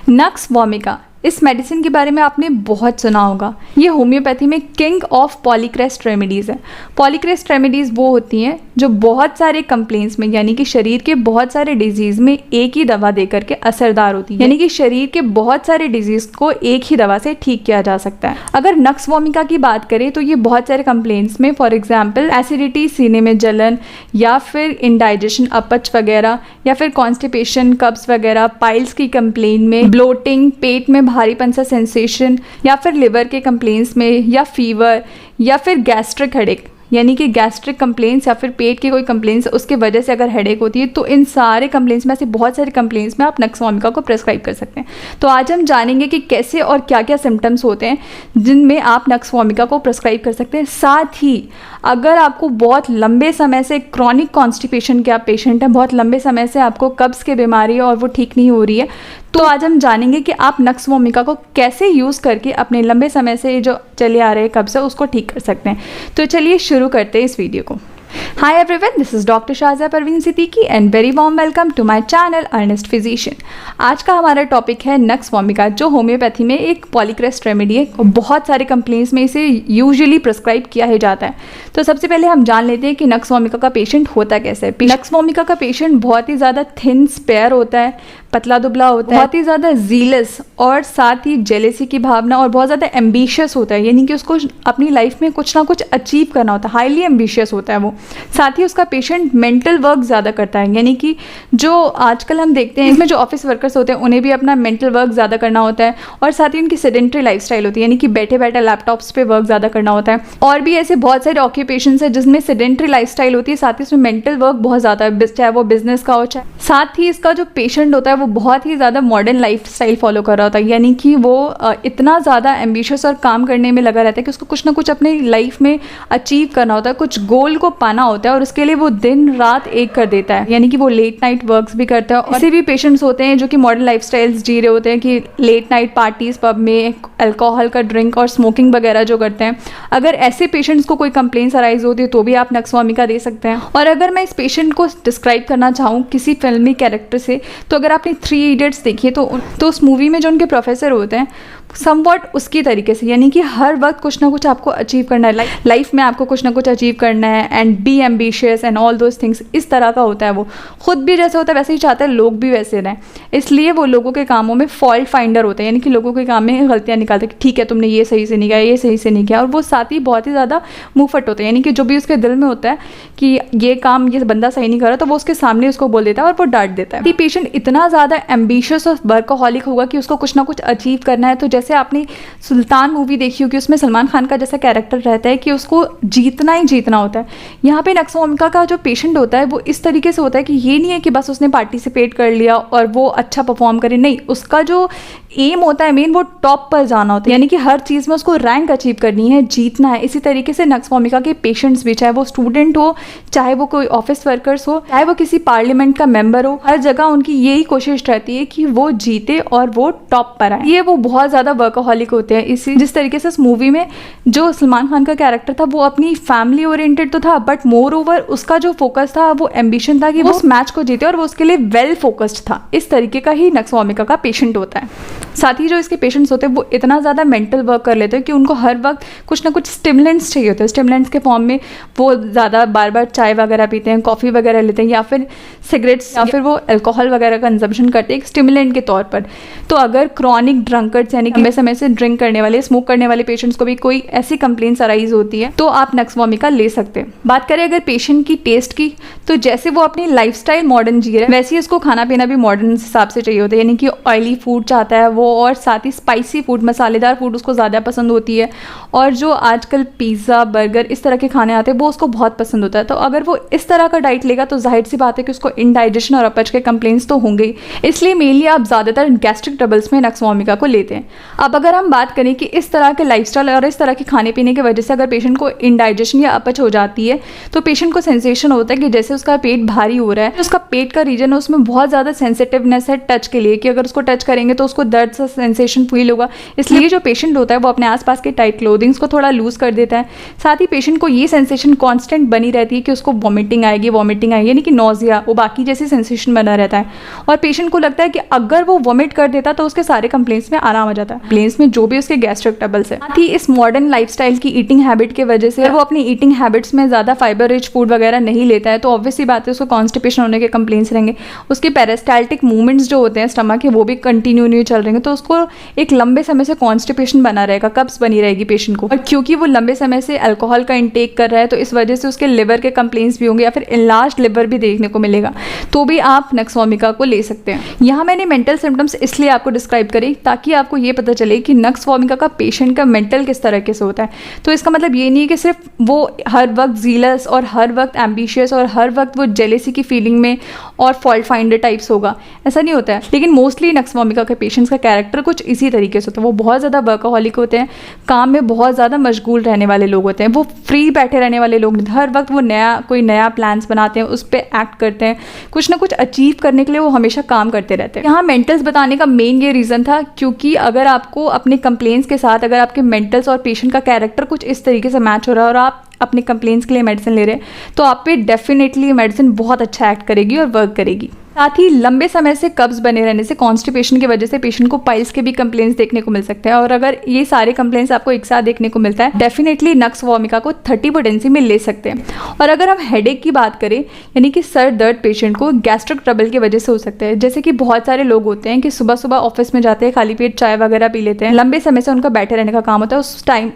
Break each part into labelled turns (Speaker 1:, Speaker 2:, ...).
Speaker 1: Nux vomica, इस medicine के बारे में आपने बहुत सुना होगा। ये होम्योपैथी में किंग ऑफ पॉलीक्रेस्ट रेमेडीज़ है। पॉलीक्रेस्ट रेमेडीज़ वो होती हैं जो बहुत सारे कंप्लेंट्स में, यानी कि शरीर के बहुत सारे डिजीज़ में एक ही दवा दे करके असरदार होती है, यानी कि शरीर के बहुत सारे डिजीज़ को एक ही दवा से ठीक किया जा सकता है। अगर नक्स वोमिका की बात करें तो ये बहुत सारे कंप्लेंट्स में, फॉर एग्जाम्पल एसिडिटी, सीने में जलन, या फिर इंडाइजेशन, अपच वगैरह, या फिर कॉन्स्टिपेशन, कब्स वगैरह, पाइल्स की कंप्लेंट में, ब्लोटिंग, पेट में भारीपन सा सेंसेशन, या फिर लिवर के कंप्लेंट्स में, या फीवर, या फिर गैस्ट्रिक हेडेक, यानी कि गैस्ट्रिक कंप्लेंट्स या फिर पेट की कोई कंप्लेंट्स उसके वजह से अगर हेडेक होती है, तो इन सारे कंप्लेंट्स में से बहुत सारे कंप्लेंट्स में आप नक्स वोमिका को प्रेस्क्राइब कर सकते हैं। तो आज हम जानेंगे कि कैसे और क्या क्या सिम्टम्स होते हैं जिनमें आप नक्स वोमिका को प्रेस्क्राइब कर सकते हैं। साथ ही अगर आपको बहुत लंबे समय से क्रॉनिक कॉन्स्टिपेशन के आप पेशेंट हैं, बहुत लंबे समय से आपको कब्ज़ की बीमारी है और वो ठीक नहीं हो रही है, तो आज हम जानेंगे कि आप नक्स वोमिका को कैसे यूज़ करके अपने लंबे समय से जो चले आ रहे कब्ज़ है उसको ठीक कर सकते हैं। तो चलिए शुरू करते हैं इस वीडियो को। Hi everyone, this is Dr. Shaza Parveen Siddiqui and very warm welcome to my channel earnest physician. आज का हमारा टॉपिक है नक्स वोमिका, जो होम्योपैथी में एक पॉलीक्रेस्ट रेमेडी है और बहुत सारे कंप्लेंट्स में इसे यूजुअली प्रिस्क्राइब किया ही जाता है। तो सबसे पहले हम जान लेते हैं कि नक्स वोमिका का पेशेंट होता कैसे है। नक्स वोमिका का पेशेंट बहुत ही ज़्यादा थिन स्पेयर होता है, पतला दुबला होता है, बहुत ही ज़्यादा जीलस और साथ ही जेलेसी की भावना और बहुत ज़्यादा एम्बिशियस होता है, यानी कि उसको अपनी लाइफ में कुछ ना कुछ अचीव करना होता है, हाईली एम्बिशियस होता है वो। साथ ही उसका पेशेंट मेंटल वर्क ज़्यादा करता है, यानी कि जो आजकल हम देखते हैं इसमें जो ऑफिस वर्कर्स होते हैं उन्हें भी अपना मेंटल वर्क ज़्यादा करना होता है, और साथ ही उनकी सेडेंटरी लाइफस्टाइल होती है, यानी कि बैठे बैठे लैपटॉप्स पे वर्क ज़्यादा करना होता है। और भी ऐसे बहुत सारे ऑक्यूपेशंस है जिसमें सेडेंटरी लाइफस्टाइल होती है, साथ ही उसमें मेंटल वर्क बहुत ज़्यादा है, चाहे वो बिजनेस का हो चाहे। साथ ही इसका जो पेशेंट होता है वो बहुत ही ज़्यादा मॉडर्न लाइफस्टाइल फॉलो कर रहा होता है, यानी कि वो इतना ज़्यादा एम्बिशियस और काम करने में लगा रहता है कि उसको कुछ ना कुछ अपने लाइफ में अचीव करना होता है, कुछ गोल को पाना होता है, और उसके लिए वो दिन रात एक कर देता है, यानी कि वो लेट नाइट वर्क्स भी करता है। और ऐसे भी पेशेंट्स होते हैं जो कि मॉडर्न लाइफस्टाइल्स जी रहे होते हैं कि लेट नाइट पार्टीज, पब में अल्कोहल का ड्रिंक और स्मोकिंग वगैरह जो करते हैं। अगर ऐसे पेशेंट्स को कोई कंप्लेंट्स अराइज होती है तो भी आप नक्स वोमिका दे सकते हैं। और अगर मैं इस पेशेंट को डिस्क्राइब करना चाहूँ किसी फिल्मी कैरेक्टर से, तो अगर आपने 3 इडियट्स देखिए तो उस मूवी में जो उनके प्रोफेसर होते हैं समवॉट उसकी तरीके से, यानी कि हर वक्त कुछ ना कुछ आपको अचीव करना है, लाइफ में आपको कुछ ना कुछ अचीव करना है, and be ambitious and all those things, इस तरह का होता है। वो खुद भी जैसे होता है वैसे ही चाहता है लोग भी वैसे रहें, इसलिए वो लोगों के कामों में फॉल्ट फाइंडर होता है, यानी कि लोगों के काम में गलतियाँ निकालते हैं, ठीक है तुमने ये सही से नहीं किया, ये सही से नहीं किया। और वो साथ ही बहुत ही ज़्यादा मुँहफट होता है, यानी कि जो भी उसके दिल में होता है कि ये काम ये बंदा सही नहीं कर रहा, तो वो उसके सामने उसको बोल देता है और वो डांट देता है। पेशेंट इतना ज़्यादा एम्बिशियस और वर्कहॉलिक होगा कि उसको कुछ ना कुछ अचीव करना है। तो जैसे आपने सुल्तान मूवी देखी होगी, उसमें सलमान खान का जैसा कैरेक्टर रहता है कि उसको जीतना ही जीतना होता है। यहाँ पे नक्स वोमिका का जो पेशेंट होता है वो इस तरीके से होता है कि ये नहीं है कि बस उसने पार्टिसिपेट कर लिया और वो अच्छा परफॉर्म करे, नहीं, उसका जो एम होता है मेन वो टॉप पर जाना होता है, यानी कि हर चीज़ में उसको रैंक अचीव करनी है, जीतना है। इसी तरीके से नक्स वोमिका के पेशेंट्स भी, चाहे वो स्टूडेंट हो, चाहे वो कोई ऑफिस वर्कर्स हो, चाहे वो किसी पार्लियामेंट का मेंबर हो, हर जगह उनकी यही कोशिश रहती है कि वो जीते और वो टॉप पर आए। ये वो बहुत ज़्यादा वर्कहॉलिक होते हैं। इसी जिस तरीके से इस मूवी में जो सलमान खान का कैरेक्टर था वो अपनी फैमिली ओरिएंटेड तो था, बट मोर ओवर उसका जो फोकस था वो एम्बिशन था कि वो उस मैच को जीते और वो उसके लिए वेल फोकस्ड था। इस तरीके का ही नक्स वोमिका का पेशेंट होता है। साथ ही जो इसके पेशेंट्स होते हैं वो इतना ज़्यादा मेंटल वर्क कर लेते हैं कि उनको हर वक्त कुछ ना कुछ स्टिमुलेंट्स चाहिए होते हैं। स्टिमुलेंट्स के फॉर्म में वो ज़्यादा बार बार चाय वगैरह पीते हैं, कॉफ़ी वगैरह लेते हैं, या फिर सिगरेट्स, या फिर वो अल्कोहल वगैरह का कंजम्पशन करते हैं एक स्टिमुलेंट के तौर पर। तो अगर क्रॉनिक ड्रंकर्ड्स यानी कि लंबे समय से ड्रिंक करने वाले, स्मोक करने वाले पेशेंट्स को भी कोई ऐसी कंप्लेंट्स अराइज होती है तो आप नक्स वोमिका ले सकते हैं। बात करें अगर पेशेंट की टेस्ट की, तो जैसे वो अपनी लाइफस्टाइल मॉडर्न जी रहा है वैसे ही उसको खाना पीना भी मॉडर्न हिसाब से चाहिए होता है, यानी कि ऑयली फूड चाहता है वो, और साथ ही स्पाइसी फूड, मसालेदार फूड उसको ज़्यादा पसंद होती है। और जो आजकल पिज़्ज़ा, बर्गर इस तरह के खाने आते हैं वो उसको बहुत पसंद होता है। तो अगर वो इस तरह का डाइट लेगा तो जाहिर सी बात है कि उसको इंडाइजेशन और अपच के कंप्लेंट्स तो होंगे ही। इसलिए मेनली आप ज़्यादातर गैस्ट्रिक ट्रबल्स में नक्स वोमिका को लेते हैं। अब अगर हम बात करें कि इस तरह के लाइफस्टाइल और इस तरह के खाने पीने की वजह से अगर पेशेंट को इंडाइजेशन या अपच हो जाती है तो पेशेंट को सेंसेशन होता है कि जैसे उसका पेट भारी हो रहा है, उसका पेट का रीजन है उसमें बहुत ज़्यादा सेंसिटिवनेस है टच के लिए, कि अगर उसको टच करेंगे तो उसको दर्द सा सेंसेशन फील होगा। इसलिए जो पेशेंट होता है वो अपने आसपास के टाइट क्लोथिंग्स को थोड़ा लूज कर देता है। साथ ही पेशेंट को ये सेंसेशन कॉन्स्टेंट बनी रहती है कि उसको वॉमिटिंग आएगी यानी कि नोजिया, वो बाकी जैसी सेंसेशन बना रहता है। और पेशेंट को लगता है कि अगर वो वॉमिट कर देता तो उसके सारे कंप्लेंट्स में आराम आ जाता है, कंप्लेंट्स में जो भी उसके गैस्ट्रिक ट्रबल्स है। साथ ही इस मॉडर्न लाइफस्टाइल की ईटिंग हैबिट के वजह से वो अपनी ईटिंग हैबिट्स में ज़्यादा फाइबर रिच फूड वगैरह नहीं लेता है तो ऑब्वियसली बात है उसको कॉन्स्टिपेशन होने के कंप्लेंट्स रहेंगे। उसके पेरिस्टाल्टिक मूवमेंट्स जो होते हैं स्टमक के वो भी कंटिन्यू नहीं चल रहेंगे तो उसको एक लंबे समय से कॉन्स्टिपेशन बना रहेगा, कब्स बनी रहेगी पेशेंट को। और क्योंकि वो लंबे समय से अल्कोहल का इंटेक कर रहा है तो इस वजह से उसके लिवर के कंप्लेंट्स भी होंगे या फिर इनलार्ज लिवर भी देखने को मिलेगा, तो भी आप नक्स वोमिका को ले सकते हैं। यहाँ मैंने मेंटल सिम्टम्स इसलिए आपको डिस्क्राइब करी ताकि आपको ये पता चले कि नक्स वोमिका का पेशेंट का मेंटल किस तरह से होता है। तो इसका मतलब ये नहीं है कि सिर्फ वो हर वक्त जीलस और हर वक्त एम्बिशियस और हर वक्त वो जेलेसी की फीलिंग में और फॉल्ट फाइंडर टाइप्स होगा, ऐसा नहीं होता है। लेकिन मोस्टली नक्स वोमिका के पेशेंट्स का कैरेक्टर कुछ इसी तरीके से होता है। वो बहुत ज़्यादा वर्कaholic होते हैं, काम में बहुत ज़्यादा मशगूल रहने वाले लोग होते हैं, वो फ्री बैठे रहने वाले लोग, हर वक्त वो कोई नया प्लान्स बनाते हैं, उस पर एक्ट करते हैं, कुछ ना कुछ अचीव करने के लिए वो हमेशा काम करते रहते हैं। यहाँ मेंटल्स बताने का मेन ये रीज़न था क्योंकि अगर आपको अपने कंप्लेंट्स के साथ अगर आपके मेंटल्स और पेशेंट का कैरेक्टर कुछ इस तरीके से मैच हो रहा है और आप अपने कंप्लेंट्स के लिए मेडिसिन ले रहे हैं तो आप पे डेफिनेटली मेडिसिन बहुत अच्छा एक्ट करेगी और वर्क करेगी। साथ ही लंबे समय से कब्ज बने रहने से कॉन्स्टिपेशन की वजह से पेशेंट को पाइल्स के भी कंप्लेंट्स देखने को मिल सकते हैं। और अगर ये सारे कंप्लेंट्स आपको एक साथ देखने को मिलता है डेफिनेटली नक्स वोमिका को 30 पोटेंसी में ले सकते हैं। और अगर हम हेडेक की बात करें यानी कि सर दर्द पेशेंट को गैस्ट्रिक ट्रबल की वजह से हो सकता है। जैसे कि बहुत सारे लोग होते हैं कि सुबह सुबह ऑफिस में जाते हैं, खाली पेट चाय वगैरह पी लेते हैं, लंबे समय से उनका बैठे रहने का काम होता है,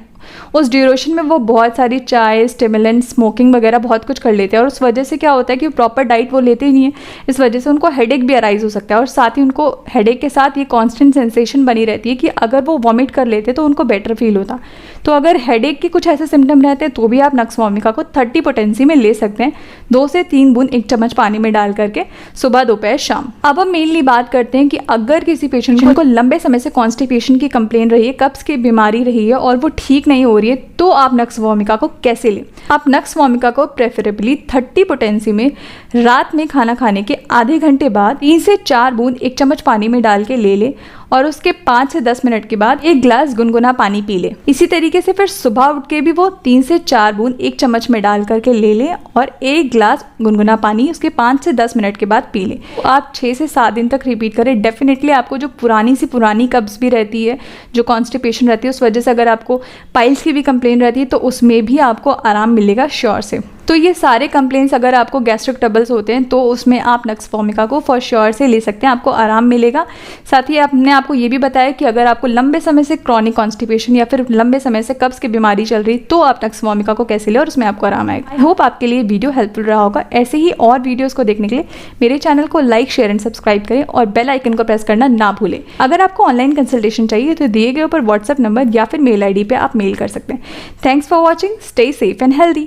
Speaker 1: उस ड्यूरेशन में वो बहुत सारी चाय, स्टिमुलेंट, स्मोकिंग वगैरह बहुत कुछ कर लेते हैं और उस वजह से क्या होता है कि प्रॉपर डाइट वो लेते ही नहीं है, इस वजह से उनको हेडेक भी अराइज हो सकता है। और साथ ही उनको हेडेक के साथ ये कांस्टेंट सेंसेशन बनी रहती है कि अगर वो वॉमिट कर लेते तो उनको बेटर फील होता। तो अगर हेडेक के कुछ ऐसे सिम्टम रहते हैं तो भी आप नक्स वोमिका को 30 पोटेंसी में ले सकते हैं, 2 से 3 बूंद 1 चम्मच पानी में डाल करके सुबह, दोपहर, शाम। अब हम मेनली बात करते हैं कि अगर किसी पेशेंट को लंबे समय से कॉन्स्टिपेशन की कंप्लेन रही है, कब्ज की बीमारी रही है और वो ठीक नहीं हो रही है तो आप नक्स वोमिका को कैसे लें। आप नक्स वोमिका को प्रेफरेबली 30 पोटेंसी में रात में खाना खाने के आधे घंटे बाद 3 से 4 बूंद 1 चम्मच पानी में डाल के ले लें और उसके 5 से 10 मिनट के बाद 1 गिलास गुनगुना पानी पी ले। इसी तरीके से फिर सुबह उठ के भी वो 3 से 4 बूंद 1 चम्मच में डाल करके ले लें और 1 गिलास गुनगुना पानी उसके 5 से 10 मिनट के बाद पी लें। आप 6 से 7 दिन तक रिपीट करें। डेफिनेटली आपको जो पुरानी कब्ज भी रहती है, जो कॉन्स्टिपेशन रहती है, उस वजह से अगर आपको पाइल्स की भी कंप्लेन रहती है तो उसमें भी आपको आराम मिलेगा श्योर से। तो ये सारे कंप्लेंट्स अगर आपको गैस्ट्रिक ट्रबल्स होते हैं तो उसमें आप नक्स वोमिका को फॉर श्योर से ले सकते हैं, आपको आराम मिलेगा। साथ ही आपने आपको ये भी बताया कि अगर आपको लंबे समय से क्रॉनिक कॉन्स्टिपेशन या फिर लंबे समय से कब्ज की बीमारी चल रही तो आप नक्स वोमिका को कैसे ले और उसमें आपको आराम आएगा। आई होप आपके लिए वीडियो हेल्पफुल रहा होगा। ऐसे ही और वीडियोस को देखने के लिए मेरे चैनल को लाइक, शेयर एंड सब्सक्राइब करें और बेल आइकन को प्रेस करना ना भूलें। अगर आपको ऑनलाइन कंसल्टेशन चाहिए तो दिए गए ऊपर व्हाट्सएप नंबर या फिर मेल ID पे आप मेल कर सकते हैं। Thanks for watching, stay safe and healthy.